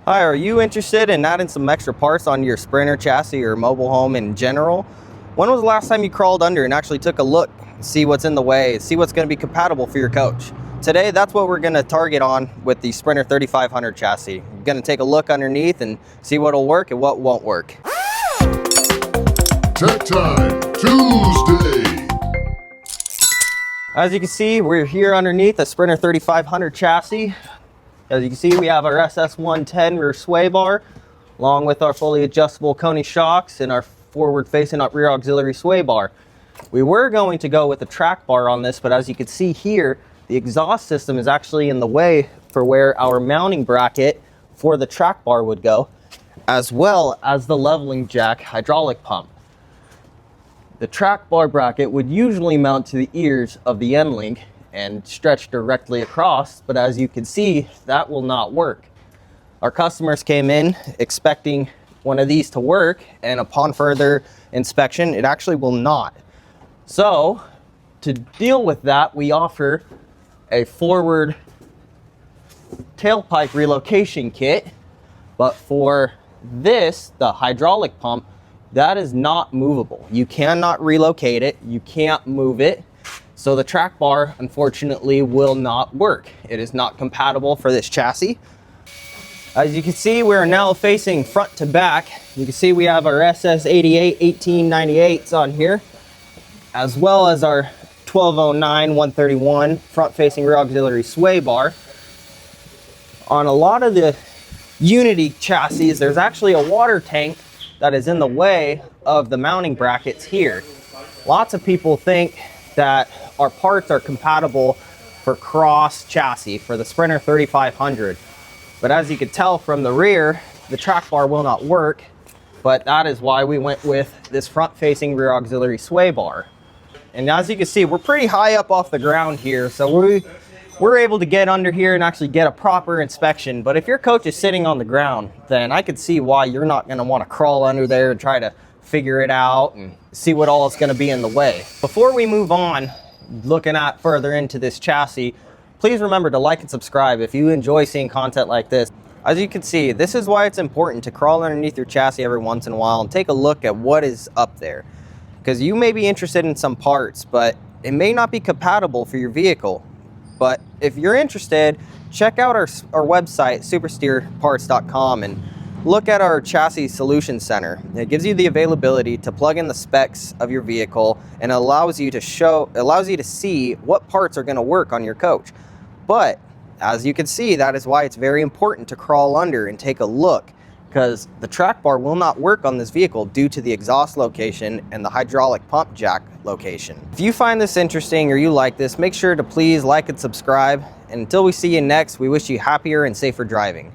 Hi, are you interested in adding some extra parts on your Sprinter chassis or mobile home in general? When was the last time you crawled under and actually took a look, see what's in the way, see what's going to be compatible for your coach? Today, that's what we're going to target on with the Sprinter 3500 chassis. We're going to take a look underneath and see what'll work and what won't work. Tech Time Tuesday. As you can see, we're here underneath a Sprinter 3500 chassis. As you can see, we have our SS110 rear sway bar, along with our fully adjustable Koni shocks and our forward-facing rear auxiliary sway bar. We were going to go with the track bar on this, but as you can see here, the exhaust system is actually in the way for where our mounting bracket for the track bar would go, as well as the leveling jack hydraulic pump. The track bar bracket would usually mount to the ears of the end link and stretch directly across, but as you can see, that will not work. Our customers came in expecting one of these to work, and upon further inspection, it actually will not. So, to deal with that, we offer a forward tailpipe relocation kit, but for this, the hydraulic pump, that is not movable. You cannot relocate it, you can't move it. So the track bar, unfortunately, will not work. It is not compatible for this chassis. As you can see, we're now facing front to back. You can see we have our SS88 1898s on here, as well as our 1209 131 front-facing rear auxiliary sway bar. On a lot of the Unity chassis, there's actually a water tank that is in the way of the mounting brackets here. Lots of people think that our parts are compatible for cross chassis for the Sprinter 3500. But as you can tell from the rear, the track bar will not work, but that is why we went with this front-facing rear auxiliary sway bar. And as you can see, we're pretty high up off the ground here, so we're able to get under here and actually get a proper inspection. But if your coach is sitting on the ground, then I could see why you're not going to want to crawl under there and try to figure it out and see what all is going to be in the way. Before we move on, looking at further into this chassis, please remember to like and subscribe if you enjoy seeing content like this. As you can see, this is why it's important to crawl underneath your chassis every once in a while and take a look at what is up there. Because you may be interested in some parts, but it may not be compatible for your vehicle. But if you're interested, check out our website, SuperSteerParts.com, and look at our Chassis Solution Center. It gives you the availability to plug in the specs of your vehicle and allows you to see what parts are going to work on your coach. But as you can see, that is why it's very important to crawl under and take a look, because the track bar will not work on this vehicle due to the exhaust location and the hydraulic pump jack location. If you find this interesting or you like this, make sure to please like and subscribe. And until we see you next, we wish you happier and safer driving.